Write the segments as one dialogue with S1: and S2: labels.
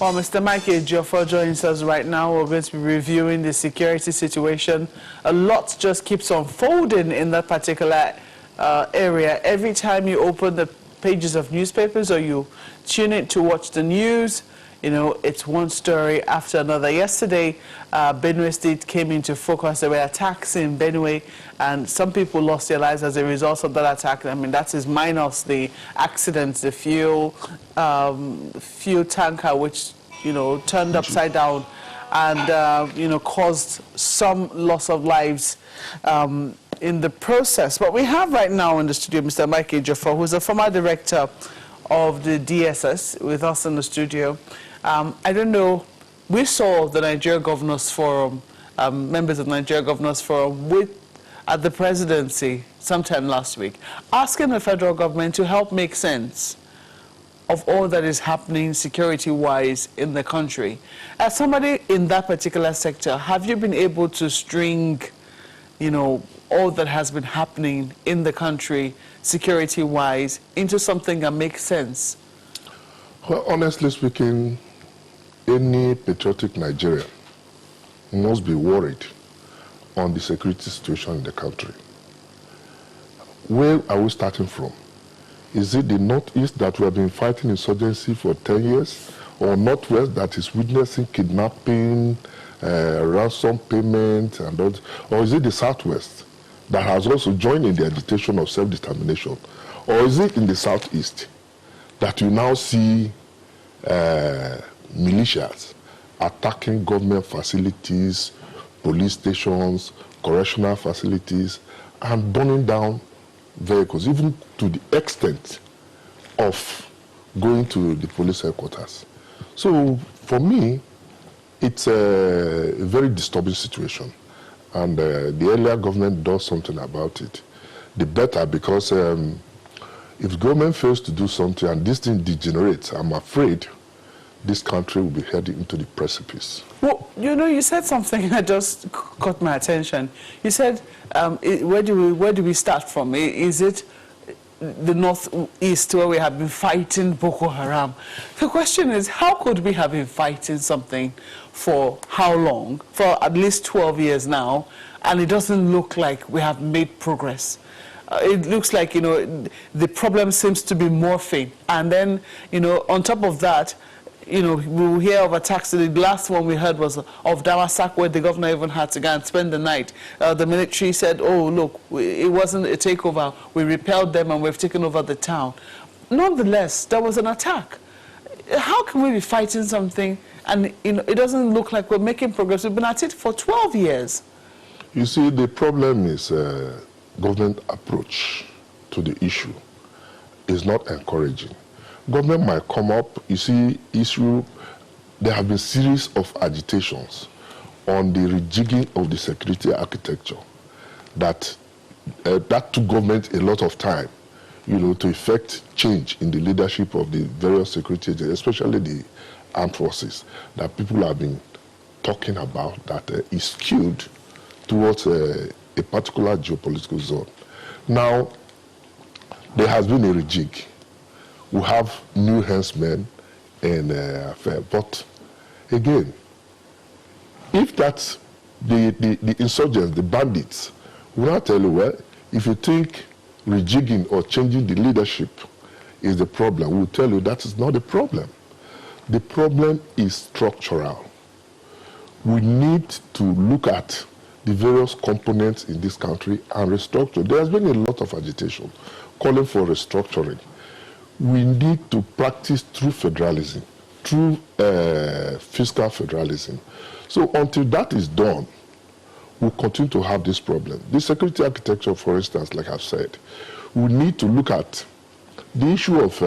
S1: Well, Mr. Mike Ejiofor joins us right now. We're going to be reviewing the security situation. A lot just keeps unfolding in that particular area. Every time you open the pages of newspapers or you tune in to watch the news, you know, it's one story after another. Yesterday, Benue State came into focus. There were attacks in Benue, and some people lost their lives as a result of that attack. I mean, that is minus the accidents, the fuel tanker, which, you know, turned upside down and, you know, caused some loss of lives in the process. But we have right now in the studio Mr. Mike Ejiofor, who's a former director of the DSS, with us in the studio. I don't know, we saw the Nigeria Governors Forum, members of the Nigeria Governors Forum at the presidency sometime last week, asking the federal government to help make sense of all that is happening security-wise in the country. As somebody in that particular sector, have you been able to string, you know, all that has been happening in the country security-wise into something that makes sense?
S2: Well, honestly speaking, any patriotic Nigerian must be worried on the security situation in the country. Where are we starting from? Is it the Northeast that we have been fighting insurgency for 10 years? Or Northwest that is witnessing kidnapping, ransom payment, and all? Or is it the Southwest that has also joined in the agitation of self-determination? Or is it in the Southeast that you now see militias attacking government facilities, police stations, correctional facilities, and burning down vehicles, even to the extent of going to the police headquarters? So for me, it's a very disturbing situation. And the earlier government does something about it, the better, because if government fails to do something and this thing degenerates, I'm afraid this country will be heading into the precipice.
S1: Well, you know, you said something that just caught my attention. You said, where do we start from? Is it the Northeast where we have been fighting Boko Haram? The question is, how could we have been fighting something for how long? For at least 12 years now, and it doesn't look like we have made progress. It looks like, you know, the problem seems to be morphing. And then, you know, on top of that, you know, we'll hear of attacks. The last one we heard was of Damasak, where the governor even had to go and spend the night. The military said, oh, look, it wasn't a takeover. We repelled them and we've taken over the town. Nonetheless, there was an attack. How can we be fighting something and, you know, it doesn't look like we're making progress? We've been at it for 12 years.
S2: You see, the problem is government approach to the issue is not encouraging. Government might come up, you see, there have been series of agitations on the rejigging of the security architecture that took government a lot of time, you know, to effect change in the leadership of the various security agencies, especially the armed forces, that people have been talking about, that is skewed towards a particular geopolitical zone. Now, there has been a rejig. We have new henchmen and affair. But again, if that's the insurgents, the bandits, will not tell you, well, if you think rejigging or changing the leadership is the problem, we'll tell you that is not the problem. The problem is structural. We need to look at the various components in this country and restructure. There has been a lot of agitation calling for restructuring. We need to practice true federalism, true fiscal federalism. So until that is done, we'll continue to have this problem. The security architecture, for instance, like I've said, we need to look at the issue of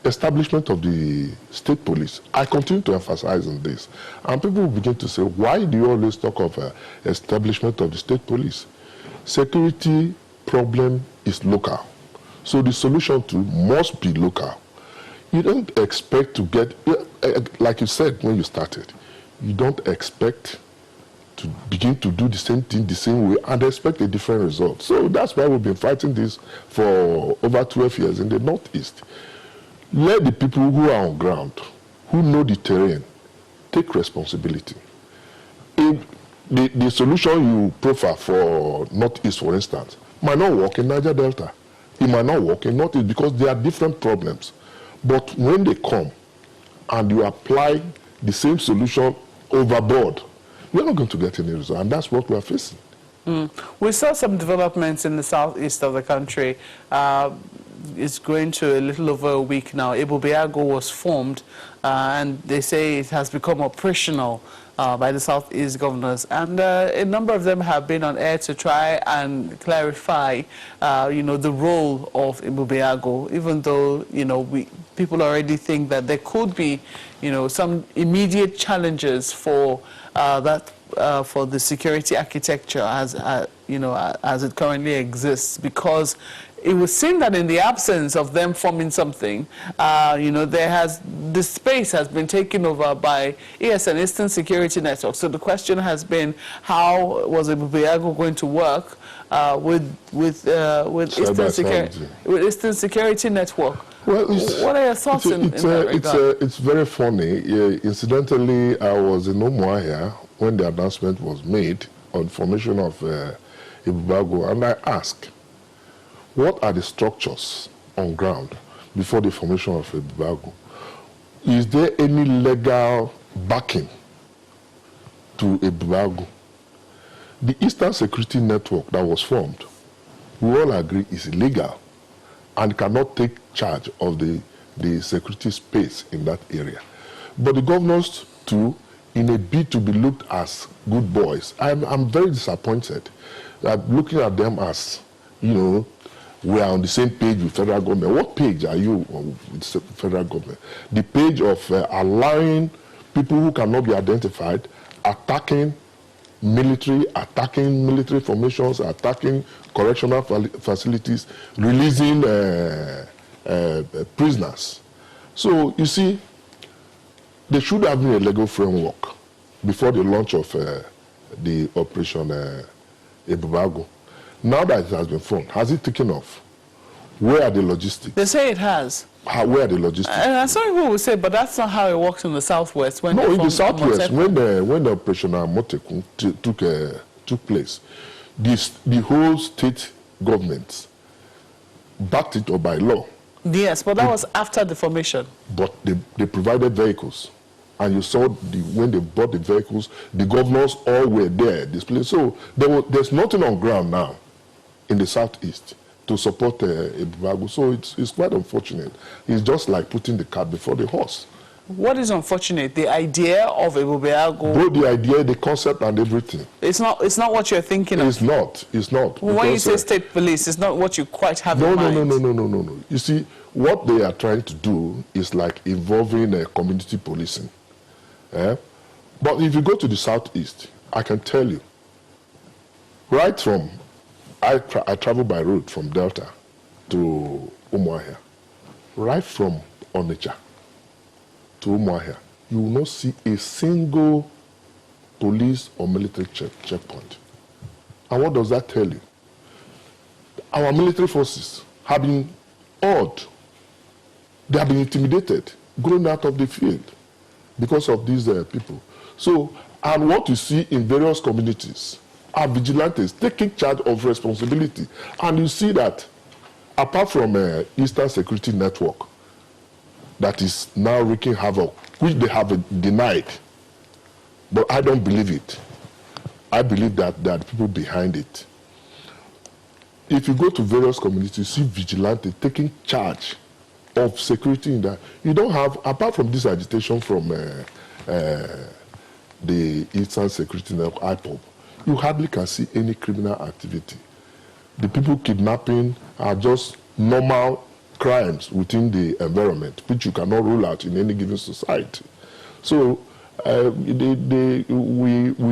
S2: establishment of the state police. I continue to emphasize on this. And people will begin to say, why do you always talk of establishment of the state police? Security problem is local. So the solution to must be local. You don't expect to get, like you said when you started, you don't expect to begin to do the same thing the same way and expect a different result. So that's why we've been fighting this for over 12 years in the Northeast. Let the people who are on ground, who know the terrain take responsibility. If the solution you proffer for Northeast, for instance, might not work in Niger Delta. It might not work in Northeast because there are different problems. But when they come and you apply the same solution overboard, we're not going to get any result, and that's what we're facing.
S1: We saw some developments in the southeast of the country. It's going to a little over a week now. Ebubeagụ was formed, and they say it has become operational by the southeast governors. And a number of them have been on air to try and clarify, the role of Ebubeagụ, even though, people already think that there could be, some immediate challenges for for the security architecture as it currently exists, because it would seem that in the absence of them forming something, the space has been taken over by ESN, Eastern Security Network. So the question has been, how was Ebubeagụ going to work with Eastern Security Network?
S2: Well,
S1: what are your thoughts in that regard?
S2: It's very funny. Incidentally, I was in Umuahia when the announcement was made on formation of Ebubeagụ, and I asked, what are the structures on ground before the formation of Ebubeagụ? Is there any legal backing to Ebubeagụ? The Eastern Security Network that was formed, we all agree is illegal and cannot take charge of the security space in that area. But the governors too, in a bid to be looked as good boys, I'm very disappointed that looking at them as, we are on the same page with federal government. What page are you on with the federal government? The page of allowing people who cannot be identified attacking military formations, attacking correctional facilities, releasing prisoners. So, you see, there should have been a legal framework before the launch of the Operation Ebubeagụ. Now that it has been formed, has it taken off? Where are the logistics? They
S1: say it has.
S2: Where are the logistics?
S1: And some people will say, but that's not how it works in the southwest.
S2: No, in the southwest, when the Operation Amotekun took place, the whole state government backed it up by law.
S1: Yes, but that was after the formation.
S2: But they provided vehicles. And you saw when they bought the vehicles, the governors all were there displayed. So there's nothing on ground now in the southeast to support Ebubeagụ. So it's quite unfortunate. It's just like putting the cart before the horse.
S1: What is unfortunate? The idea of Ebubeagụ?
S2: Both the idea, the concept, and everything.
S1: It's not what you're thinking of.
S2: It's not.
S1: Well, when you say state police, it's not what you quite have in mind.
S2: No. You see, what they are trying to do is like involving community policing. But if you go to the southeast, I can tell you, right from, I travel by road from Delta to Umuahia, right from Onitsha to Umuahia, you will not see a single police or military checkpoint. And what does that tell you? Our military forces have been awed. They have been intimidated, going out of the field because of these people. So, and what you see in various communities are vigilantes taking charge of responsibility. And you see that apart from Eastern Security Network that is now wreaking havoc, which they have denied, but I don't believe it. I believe that there are people behind it. If you go to various communities, you see vigilantes taking charge of security in that. You don't have, apart from this agitation from the Eastern Security Network, IPOB, you hardly can see any criminal activity. The people kidnapping are just normal crimes within the environment, which you cannot rule out in any given society. So we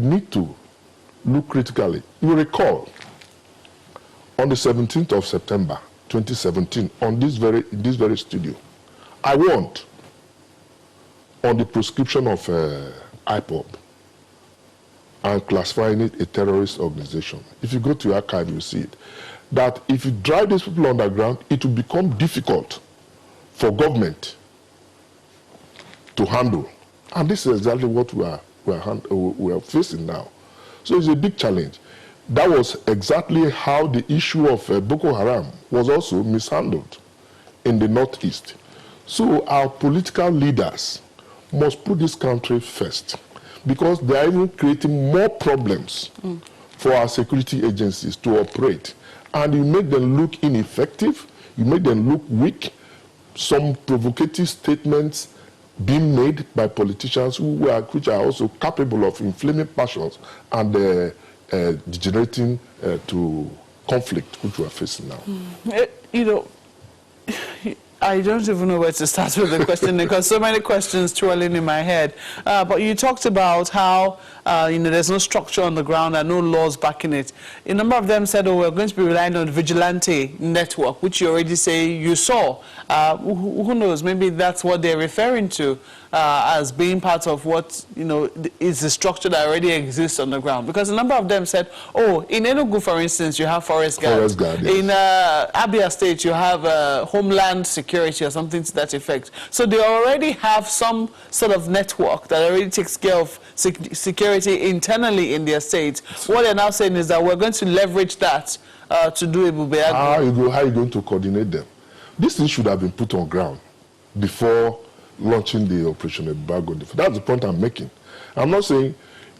S2: need to look critically. You recall, on the 17th of September, 2017, on this very studio, I warned on the proscription of IPOB and classifying it a terrorist organization. If you go to your archive, you see it. That if you drive these people underground, it will become difficult for government to handle. And this is exactly what we are facing now. So it's a big challenge. That was exactly how the issue of Boko Haram was also mishandled in the Northeast. So our political leaders must put this country first, because they are even creating more problems for our security agencies to operate. And you make them look ineffective, you make them look weak. Some provocative statements being made by politicians which are also capable of inflaming passions and degenerating to conflict, which we are facing now.
S1: You know, I don't even know where to start with the question because so many questions twirling in my head. But you talked about how there's no structure on the ground and no laws backing it. A number of them said, "Oh, we're going to be relying on vigilante network," which you already say you saw. Who knows? Maybe that's what they're referring to as being part of what is the structure that already exists on the ground. Because a number of them said, "Oh, in Enugu, for instance, you have forest guards.
S2: Yes.
S1: In Abia State, you have homeland security or something to that effect." So they already have some sort of network that already takes care of security internally in their state. What they're now saying is that we're going to leverage that to do Ebube.
S2: How are you going to coordinate them? This thing should have been put on ground before launching the Operation Embargo. That's the point I'm making. I'm not saying,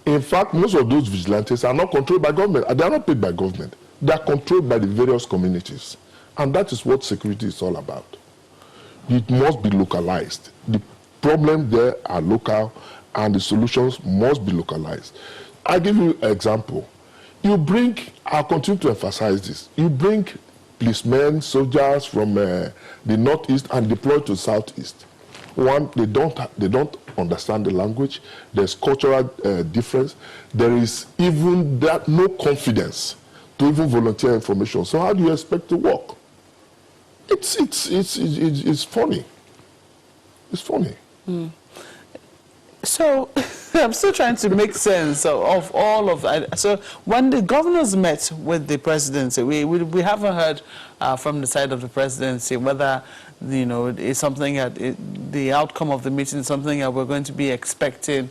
S2: in fact, most of those vigilantes are not controlled by government. They are not paid by government. They are controlled by the various communities. And that is what security is all about. It must be localized. The problems there are local, and the solutions must be localized. I'll give you an example. I'll continue to emphasize this. You bring policemen, soldiers from the Northeast and deploy to Southeast. One, they don't understand the language. There's cultural difference. There is even no confidence to even volunteer information. So how do you expect to work? It's funny. It's funny.
S1: So I'm still trying to make sense of all of that. So when the governors met with the presidency, we haven't heard from the side of the presidency whether it's something that the outcome of the meeting is something that we're going to be expecting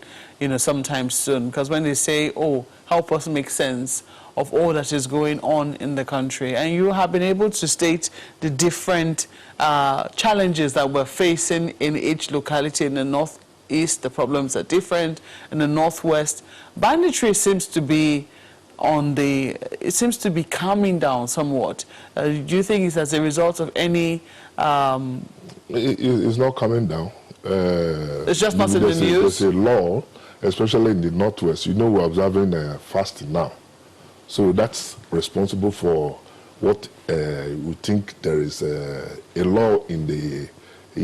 S1: sometime soon. Because when they say, "Oh, help us make sense of all that is going on in the country," and you have been able to state the different challenges that we're facing in each locality in the Northeast, the problems are different. In the Northwest, banditry seems to be calming down somewhat. Do you think it's as a result of any?
S2: It's not coming down.
S1: It's just not in the news.
S2: There's a law, especially in the Northwest. We're observing fasting now. So that's responsible for what we think there is a law in the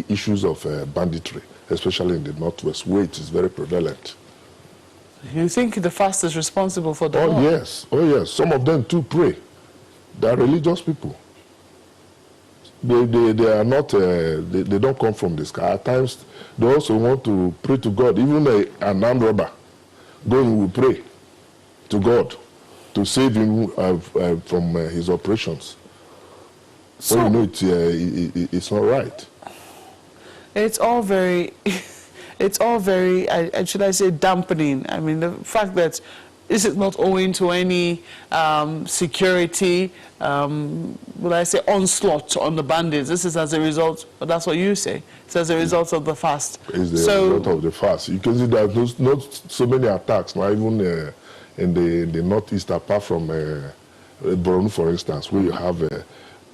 S2: issues of banditry, especially in the Northwest, where it is very prevalent.
S1: You think the fast is responsible for the law?
S2: Oh, yes. Some of them too pray. They are religious people. They are not, they don't come from the sky. At times, they also want to pray to God. Even an armed robber going will pray to God to save him from his operations. So it's not right.
S1: It's all very, should I say, dampening. I mean, the fact that this is not owing to any security, will I say, onslaught on the bandits. This is as a result, but that's what you say. It's as a result of the fast.
S2: It's the result of the fast. You can see there's not so many attacks, not even in the Northeast, apart from Borno, for instance, where you have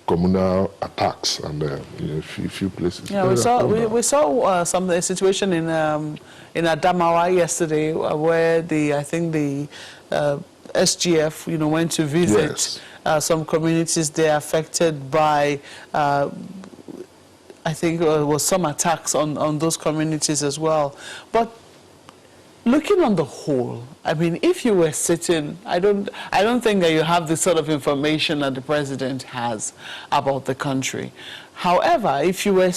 S2: communal attacks and a few places.
S1: Yeah, we saw a situation in Adamawa yesterday where I think the SGF went to visit some communities there affected by I think it was some attacks on those communities as well. But looking on the whole, I mean, if you were sitting, I don't think that you have the sort of information that the president has about the country. However, if you were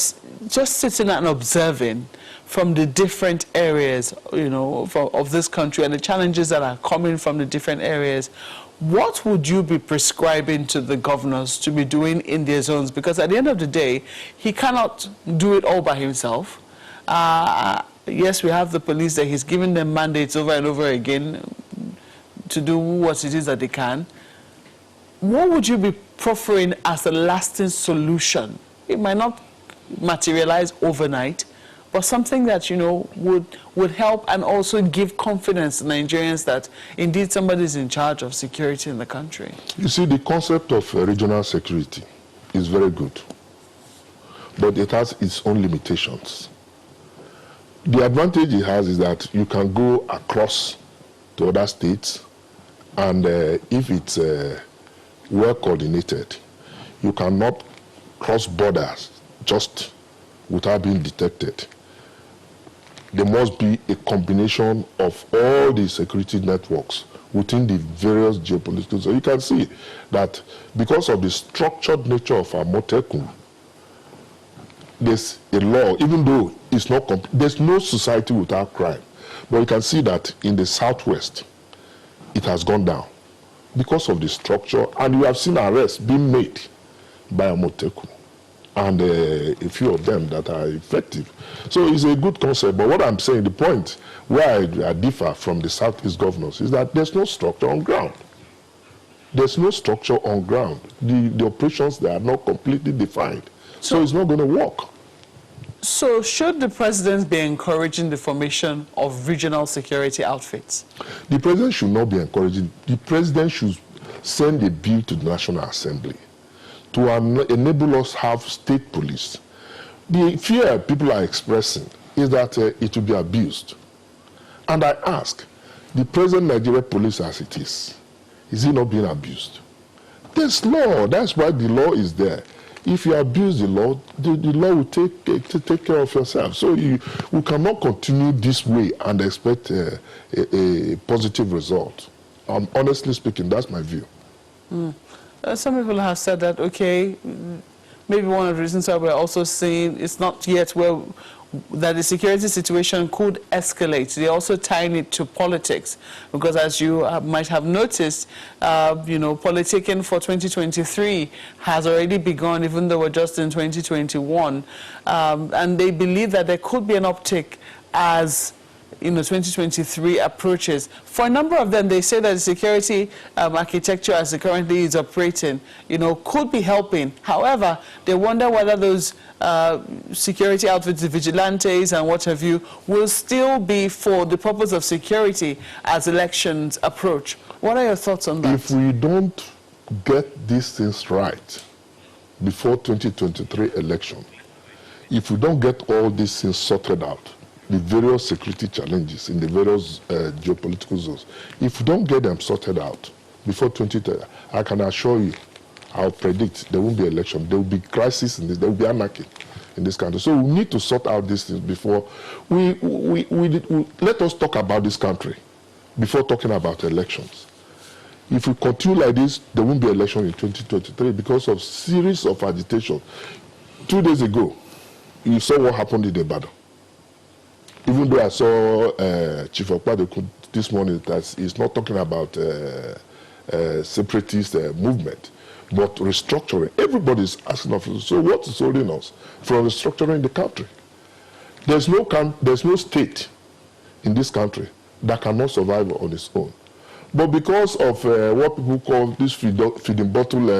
S1: just sitting and observing from the different areas, of this country and the challenges that are coming from the different areas, what would you be prescribing to the governors to be doing in their zones? Because at the end of the day, he cannot do it all by himself. Yes, we have the police that he's giving them mandates over and over again to do what it is that they can. What would you be proffering as a lasting solution? It might not materialize overnight, but something that, you know, would help and also give confidence to Nigerians that indeed somebody is in charge of security in the country.
S2: You see, the concept of regional security is very good, but it has its own limitations. The advantage it has is that you can go across to other states, and if it's well coordinated, you cannot cross borders just without being detected. There must be a combination of all the security networks within the various geopolitical. So you can see that because of the structured nature of Amotekun, there's a law, even though it's not, there's no society without crime. But you can see that in the southwest, it has gone down because of the structure, and you have seen arrests being made by Amotekun, and a few of them that are effective. So it's a good concept, but what I'm saying, the point where I differ from the Southeast governors is that there's no structure on ground. There's no structure on ground. The operations, they are not completely defined. So it's not going to work.
S1: So should the president be encouraging the formation of regional security outfits?
S2: The president should not be encouraging. The president should send a bill to the National Assembly to enable us to have state police. The fear people are expressing is that it will be abused. And I ask, the present Nigeria police as it is it not being abused? There's law. That's why the law is there. If you abuse the law, the law will take care of yourself. So we cannot continue this way and expect a positive result. Honestly speaking, that's my view.
S1: Some people have said that, okay, maybe one of the reasons why we're also saying it's not yet where that the security situation could escalate. They're also tying it to politics, because as you might have noticed, you know, politicking for 2023 has already begun, even though we're just in 2021. And they believe that there could be an uptick as, you know, 2023 approaches. For a number of them, they say that the security architecture as it currently is operating, you know, could be helping. However, they wonder whether those security outfits, the vigilantes and what have you, will still be for the purpose of security as elections approach. What are your thoughts on that?
S2: If we don't get these things right before 2023 election, if we don't get all these things sorted out, the various security challenges in the various geopolitical zones, if we don't get them sorted out before 2030, I can assure you, I'll predict there won't be election. There will be crisis in this. There will be anarchy in this country. So we need to sort out these things before let us talk about this country before talking about elections. If we continue like this, there won't be election in 2023 because of series of agitation. 2 days ago, you saw what happened in Ibadan. Even though I saw Chief Okpade this morning that he's not talking about separatist movement, but restructuring. Everybody's asking of us, so what is holding us from restructuring the country? There's no state in this country that cannot survive on its own. But because of what people call this feeding bottle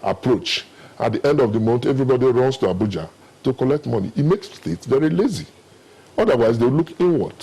S2: approach, at the end of the month, everybody runs to Abuja to collect money. It makes states very lazy. Otherwise, they look inward.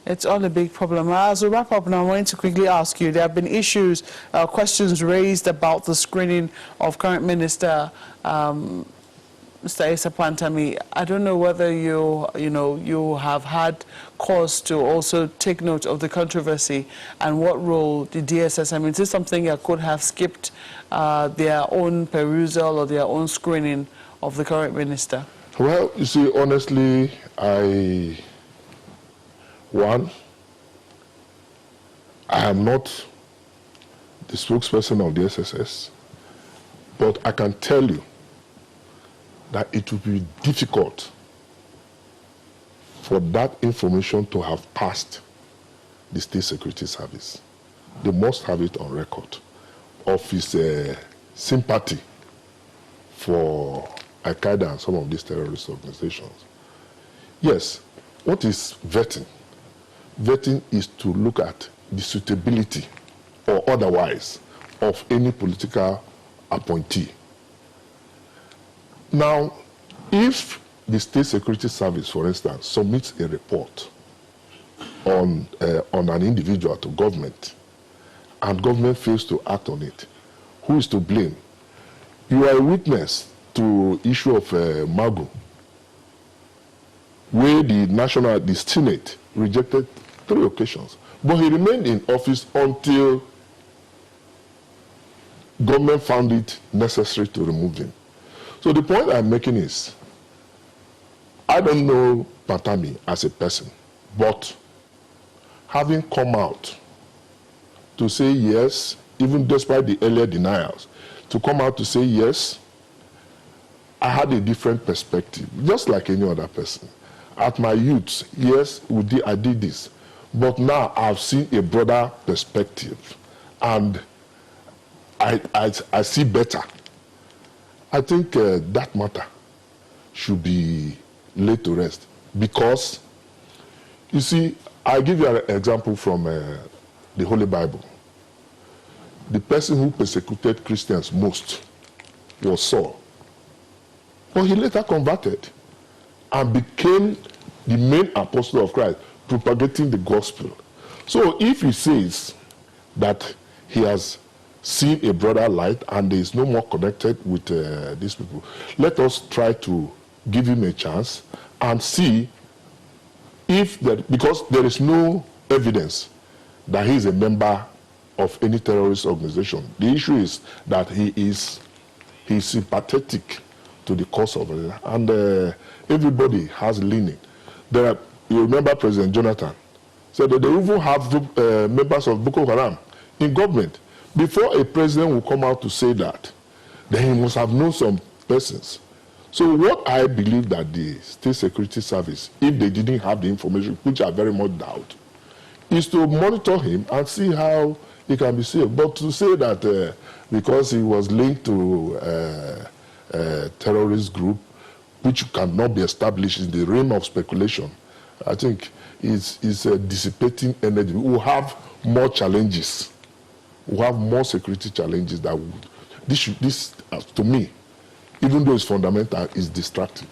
S1: It's all a big problem. As we wrap up now, I wanted to quickly ask you, there have been issues, questions raised about the screening of current Minister Mr. Asa Pantami. I don't know whether you have had cause to also take note of the controversy and what role the DSS, I mean, is this something that could have skipped their own perusal or their own screening of the current minister?
S2: Well, you see, honestly, I am not the spokesperson of the SSS, but I can tell you that it will be difficult for that information to have passed the State Security Service. They must have it on record of his sympathy for Al-Qaeda and some of these terrorist organizations. Yes. What is vetting? Vetting is to look at the suitability or otherwise of any political appointee. Now, if the State Security Service, for instance, submits a report on an individual to government, and government fails to act on it, who is to blame? You are a witness to issue of Magu, where the Senate rejected 3 occasions. But he remained in office until government found it necessary to remove him. So the point I'm making is, I don't know Pantami as a person, but having come out to say yes, even despite the earlier denials, to come out to say yes, I had a different perspective, just like any other person. At my youth, yes, I did this. But now I've seen a broader perspective, and I see better. I think that matter should be laid to rest. Because, you see, I'll give you an example from the Holy Bible. The person who persecuted Christians most was Saul. But he later converted and became the main apostle of Christ, propagating the gospel. So if he says that he has seen a broader light and is no more connected with these people, let us try to give him a chance and see if that, because there is no evidence that he is a member of any terrorist organization. The issue is that he is sympathetic to the cause of it, and everybody has leaning. You remember President Jonathan said that they even have members of Boko Haram in government. Before a president will come out to say that, then he must have known some persons. So what I believe that the State Security Service, if they didn't have the information, which I very much doubt, is to monitor him and see how he can be saved. But to say that because he was linked to a terrorist group, which cannot be established in the realm of speculation, I think is dissipating energy. We will have more challenges. We will have more security challenges that would. This to me, even though it's fundamental, is distracting.